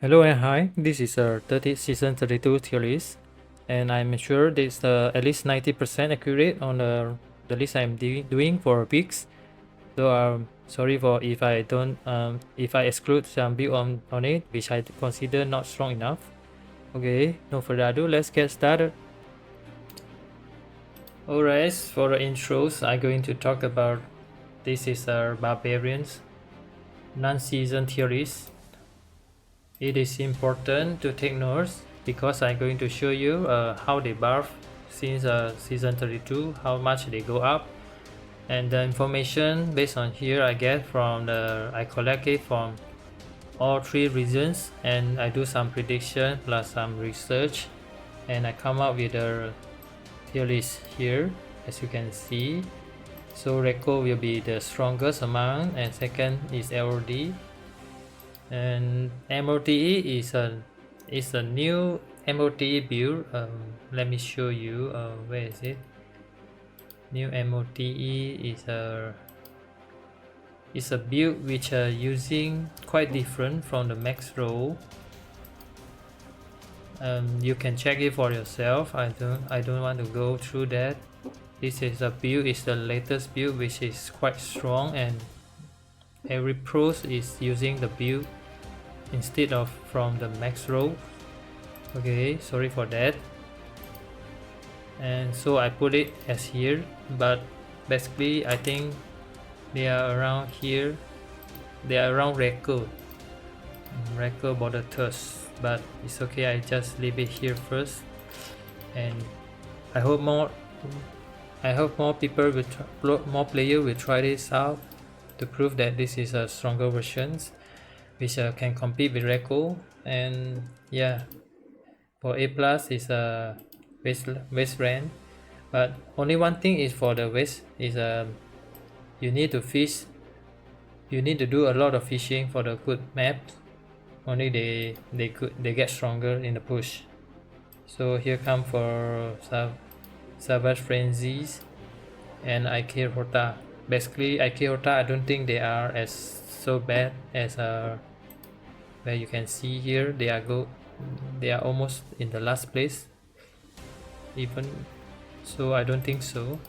Hello and hi, this is season 32 tier list, and I'm sure this at least 90% accurate on the list I'm doing for picks. So sorry for if I don't if I exclude some build on it which I consider not strong enough. Okay, no further ado, let's get started. Alright, for the intros, I'm going to talk about this is Barbarians non-season tier list. It is important to take notes because I'm going to show you how they buff since season 32, how much they go up, and the information based on here I get from I collect it from all three regions, and I do some prediction plus some research, and I come up with a tier list here as you can see. So Reco will be the strongest amount, and second is LOD, and MOTE is a new MOTE build. Let me show you where is it. New MOTE is a build which are using quite different from the MAXROLL. You can check it for yourself. I don't want to go through that. This is a build, is the latest build which is quite strong, and every pro is using the build instead of from the MAXROLL. Okay, sorry for that. And so I put it as here, but basically I think they are around here. They are around record border test, but it's okay, I just leave it here first, and I hope more people will more players will try this out to prove that this is a stronger versions which can compete with record. And yeah, for A plus is a west rank, but only one thing is for the west is you need to fish, you need to do a lot of fishing for the good maps. Only they get stronger in the push. So here come for Savage Frenzies and IK Horta. Basically IK Horta, I don't think they are as so bad as where you can see here they are almost in the last place even, so I don't think so.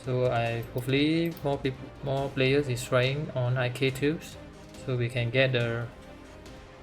So I hopefully more players is trying on IK2s so we can get the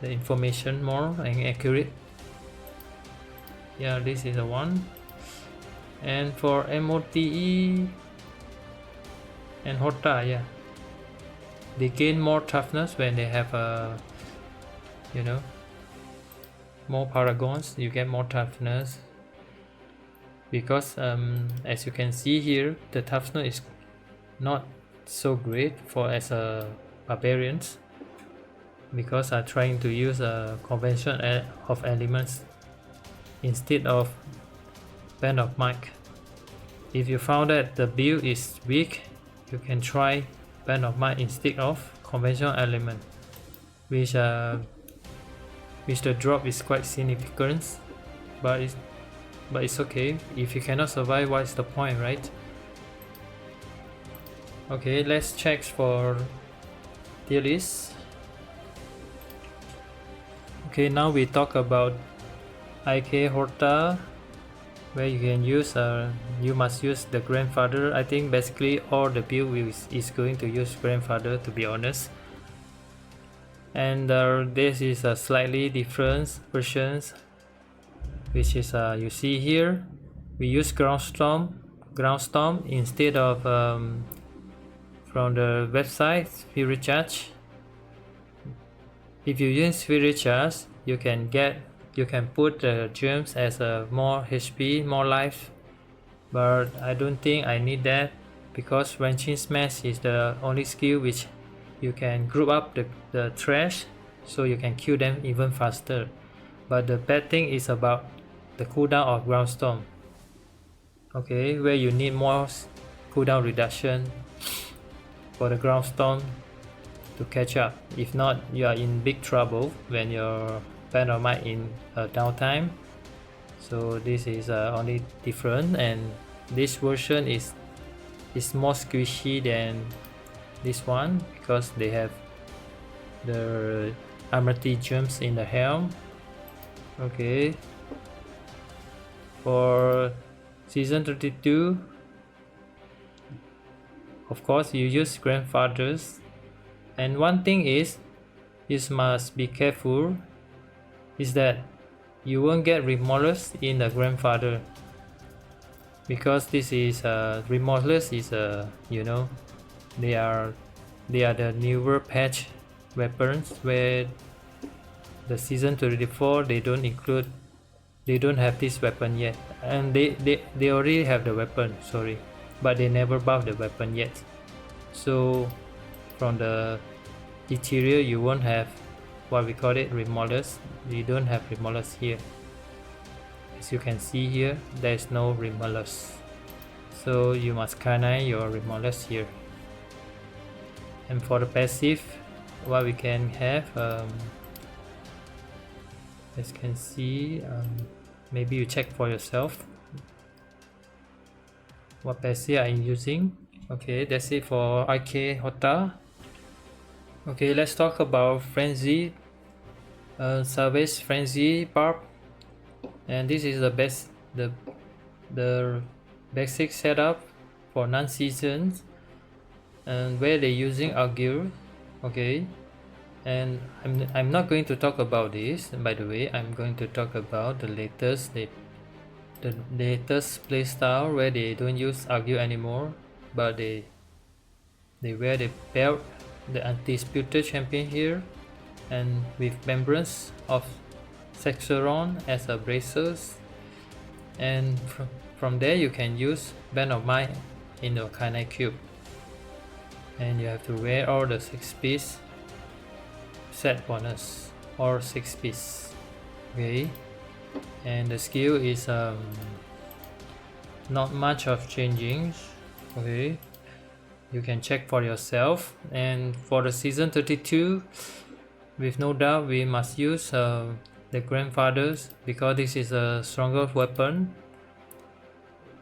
information more and accurate. Yeah, this is a one. And for MOTE and Horta, yeah, they gain more toughness when they have you know, more paragons. You get more toughness because as you can see here, the toughness is not so great for as a barbarians because I'm trying to use a convention of elements instead of band of mic. If you found that the build is weak, you can try band of mic instead of conventional element, which the drop is quite significant, but it's okay. If you cannot survive, what's the point, right? Okay, let's check for tier list. Okay, now we talk about IK Horta, where you can use you must use the grandfather. I think basically all the build is going to use grandfather, to be honest. And this is a slightly different versions, which is you see here we use ground storm instead of from the website spirit charge. If you use spirit charge, you can put the gems as a more HP, more life, but I don't think I need that because wrenching smash is the only skill which you can group up the trash so you can kill them even faster. But the bad thing is about the cooldown of ground storm, okay, where you need more cooldown reduction for the ground storm to catch up. If not, you are in big trouble when your band of might in downtime. So this is only different, and this version is more squishy than this one because they have the Amity gems in the helm. Okay. For season 32, of course you use grandfathers, and one thing is you must be careful is that you won't get remorseless in the grandfather, because this is remorseless is you know, they are the newer patch weapons where the season 34 they don't include, they don't have this weapon yet, and they already have the weapon, sorry, but they never buff the weapon yet. So from the Ethereal you won't have what we call it remorseless. We don't have remorseless here. As you can see here, there is no remorseless, so you must canine your remorseless here. And for the passive, what we can have, as you can see, maybe you check for yourself what passive I'm using. Okay, that's it for IK Hota. Okay, let's talk about Frenzy, Savage Frenzy Barb, and this is the best, the basic setup for non-seasons, and where they're using Augur. Okay, and I'm not going to talk about this, by the way. I'm going to talk about the latest playstyle where they don't use Augur anymore, but they wear the belt, the undisputed champion here, and with membranes of Sexeron as a bracers, and from there you can use Band of Mind in your Kinetic Cube, and you have to wear all the 6-piece set bonus or 6-piece. Okay, and the skill is not much of changing. Okay, you can check for yourself. And for the season 32, with no doubt we must use the grandfathers, because this is a stronger weapon.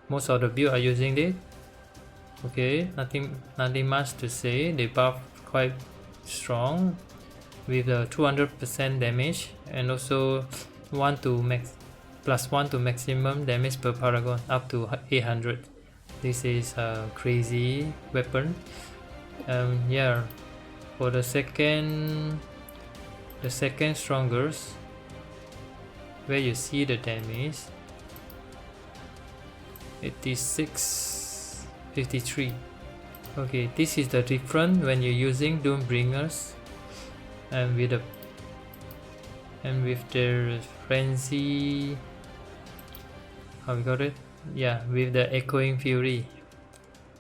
Most of the build are using it. Okay, nothing much to say. They buff quite strong with a 200% damage, and also plus 1 to maximum damage per paragon up to 800. This is a crazy weapon. Yeah, for the second strongest, where you see the damage 86, 53. Okay, this is the difference when you're using Doombringers and with the Frenzy, how we got it? Yeah, with the Echoing Fury.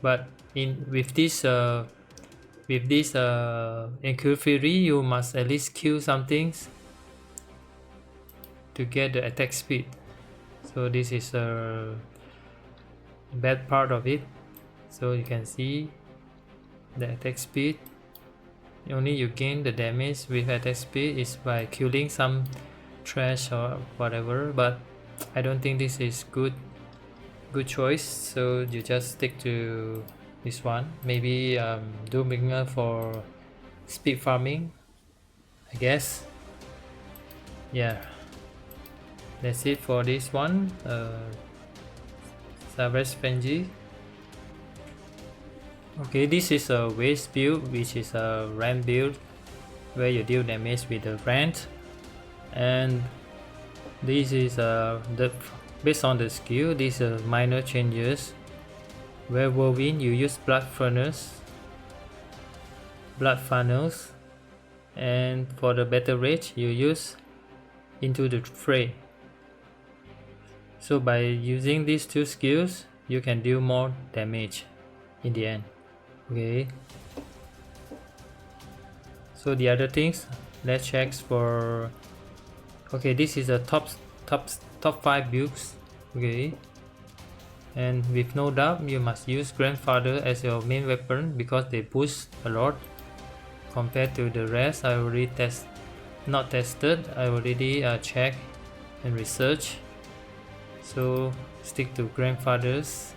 But with this Echoing Fury, you must at least kill something to get the attack speed. So this is a bad part of it. So you can see the attack speed, only you gain the damage with attack speed is by killing some trash or whatever, but I don't think this is good choice, so you just stick to this one. Maybe Doombringer for speed farming, I guess. Yeah, that's it for this one. Savage Frenzy. Okay, this is a waste build, which is a ramp build where you deal damage with the rant, and this is based on the skill. These are minor changes. Where Whirlwind you use blood funnels, and for the battle rage you use Into the Fray. So by using these two skills, you can deal more damage in the end. Okay, so the other things, let's check for. Okay, this is a top 5 builds. Okay, and with no doubt you must use Grandfather as your main weapon, because they boost a lot compared to the rest. I already not tested, I already checked and research, so stick to Grandfathers.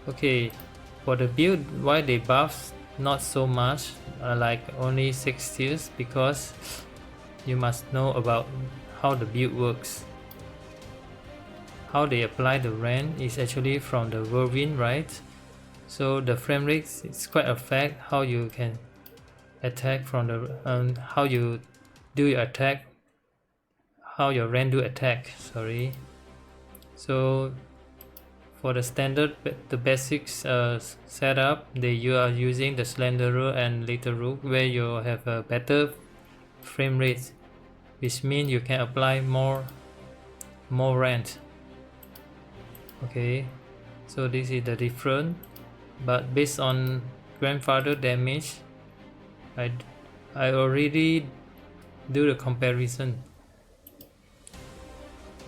Okay, for the build, why they buff not so much, like only 6 tiers, because you must know about how the build works. How they apply the rend is actually from the whirlwind, right? So the frame rate is quite affect how you can attack from the how you do your attack, how your rend do attack, sorry. So for the standard, the basics setup, you are using the slenderer and little rook, where you have a better frame rate, which means you can apply more rend. Okay, so this is the difference, but based on grandfather damage, I already do the comparison.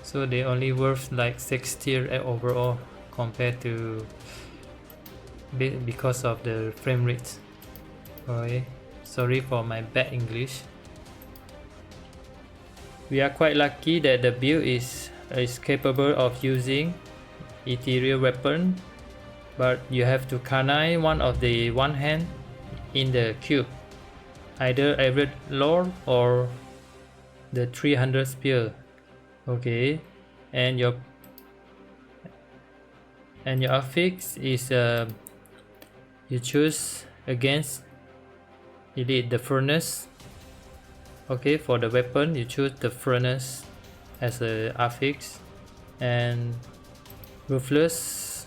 So they only worth like 6 tier overall compared to, because of the frame rate. Okay, sorry for my bad English. We are quite lucky that the build is capable of using ethereal weapon, but you have to canine one of the one hand in the cube, either average lord or the 300 spear. Okay, and your affix is you choose against elite the furnace. Okay, for the weapon you choose the furnace as a affix, and ruthless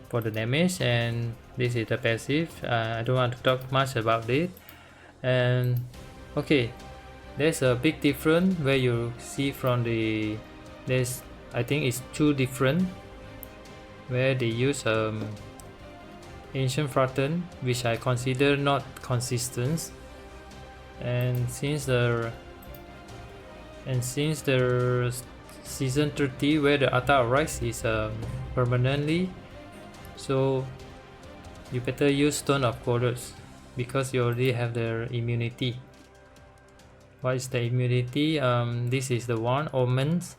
for the damage, and this is the passive. I don't want to talk much about it. And okay, there's a big difference where you see from the, there's, I think it's two different, where they use ancient fratton, which I consider not consistent, and since the season 30 where the attack rise is permanently, so you better use Stone of Colors because you already have their immunity. What is the immunity? This is the one, Omens.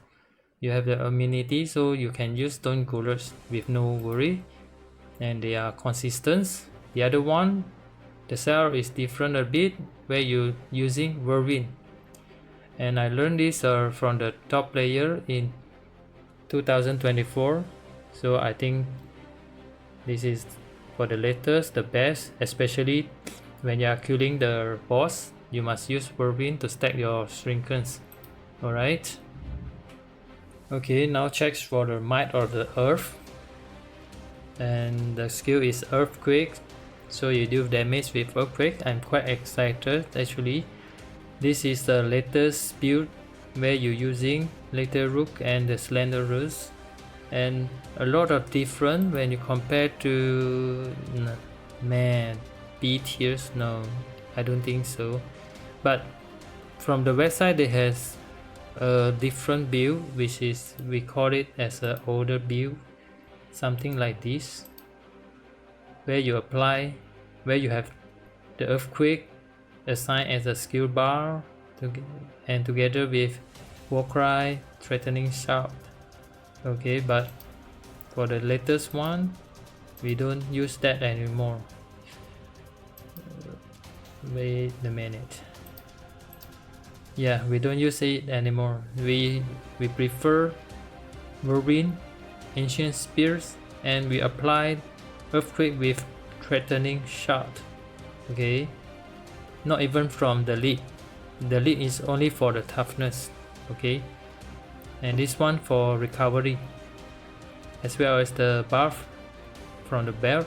You have the immunity, so you can use Stone Colors with no worry, and they are consistent. The other one, the cell is different a bit, where you using whirlwind, and I learned this from the top player in 2024, so I think this is for the latest the best, especially when you are killing the boss. You must use whirlwind to stack your shrinkens. Alright, okay, now checks for the might of the earth, and the skill is earthquake, so you do damage with earthquake. I'm quite excited actually. This is the latest build where you're using Little Rook and the Slenderers, and a lot of different when you compare to B tiers. No, I don't think so, but from the website they has a different build, which is, we call it as an older build, something like this, where you apply, where you have the earthquake assigned as a skill bar, and together with Warcry, Threatening Shout. Okay, but for the latest one, we don't use that anymore. Wait a minute. Yeah, we don't use it anymore. We prefer Whirlwind, Ancient Spears, and we applied Earthquake with Threatening Shout. Okay, not even from the lead. The lead is only for the toughness. Okay, and this one for recovery, as well as the buff from the belt.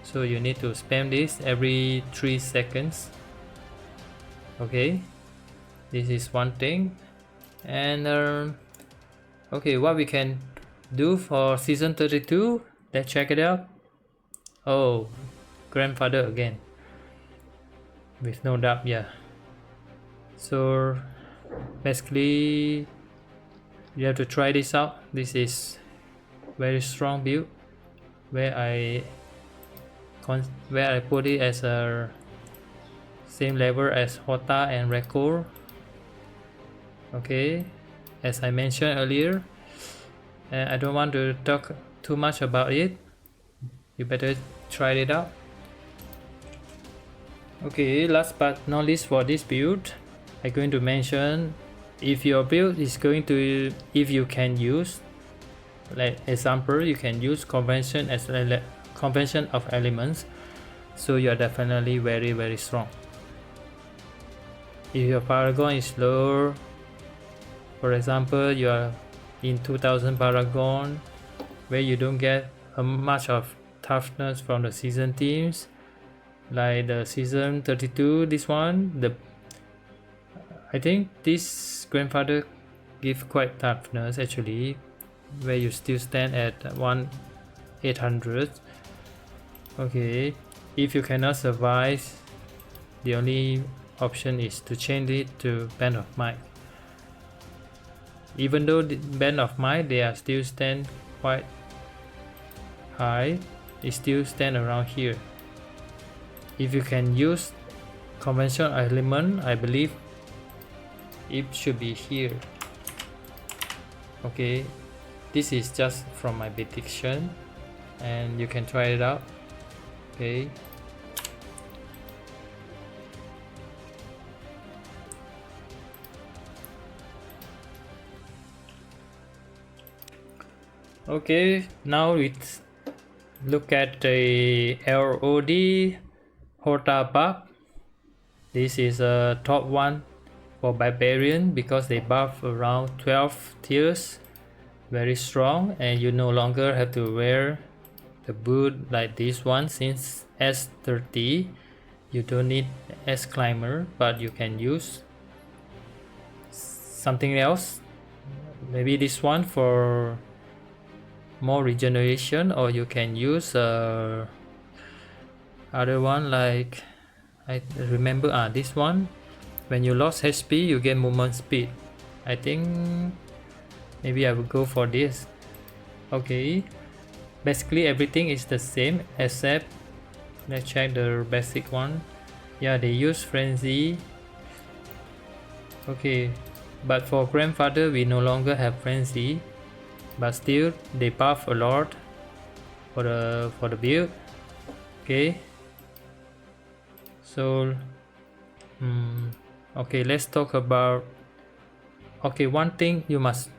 So you need to spam this every 3 seconds. Okay, this is one thing. And okay, what we can do for season 32, let's check it out. Oh, grandfather again, with no doubt. Yeah, so basically you have to try this out. This is very strong build, where I put it as a same level as Hota and Rekor. Okay, as I mentioned earlier, I don't want to talk too much about it. You better try it out. Okay, last but not least for this build, I'm going to mention if your build is going to, if you can use, like example, you can use convention as convention of elements, so you are definitely very strong. If your paragon is lower, for example, you are in 2000 paragon, where you don't get much of toughness from the season teams, like the season 32, this one, I think this grandfather give quite toughness actually, where you still stand at 1/800. Okay, if you cannot survive, the only option is to change it to Band of Might. Even though the Band of Might, they are still stand quite high, it still stand around here. If you can use conventional element, I believe it should be here. Okay, this is just from my prediction and you can try it out. Okay, okay, now let's look at the LOD Horta buff. This is a top one for Barbarian because they buff around 12 tiers, very strong, and you no longer have to wear the boot like this one. Since S30 you don't need S climber, but you can use something else, maybe this one for more regeneration, or you can use other one like I remember this one. When you lost HP, you get movement speed. I think maybe I will go for this. Okay, basically everything is the same except, let's check the basic one. Yeah, they use frenzy. Okay, but for grandfather we no longer have frenzy, but still they buff a lot for the build. Okay, so okay, let's talk about, okay, one thing you must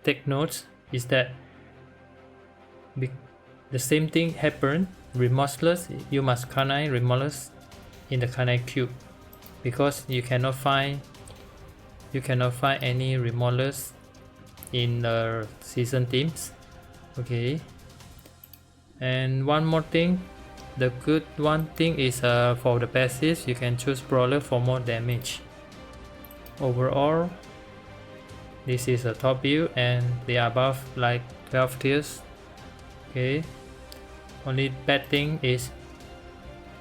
take notes is that the same thing happened remorseless. You must canine remorseless in the canine cube because you cannot find any remorseless in the season teams. Okay, and one more thing, the good one thing is for the passives you can choose brawler for more damage. Overall this is a top build and they are above like 12 tiers. Okay, only bad thing is,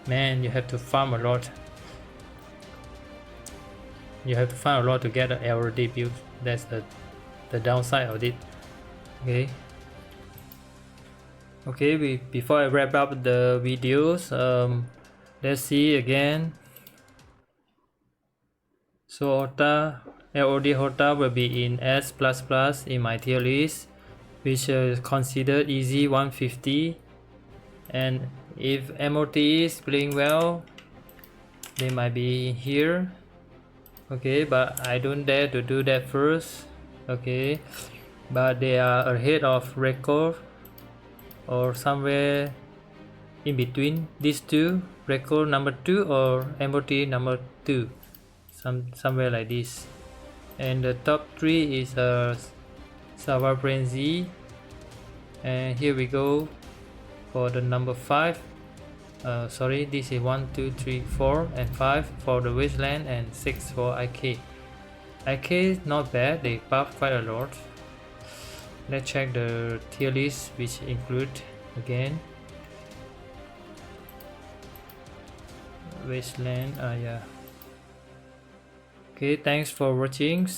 man, you have to farm a lot. You have to farm a lot to get an LOD build. That's the downside of it. Okay. Okay, before I wrap up the videos, let's see again. So LOD Horta will be in S++ in my tier list, which is considered easy 150. And if MOT is playing well, they might be here. Okay, but I don't dare to do that first. Okay, but they are ahead of record or somewhere in between these two, record number 2 or MOT number 2, somewhere like this. And the top 3 is Sava Frenzy, and here we go for the number 5. Sorry, this is 1, 2, 3, 4 and 5 for the Wasteland and 6 for IK. IK is not bad, they buff quite a lot. Let's check the tier list which include again Wasteland. Yeah. Okay, thanks for watching.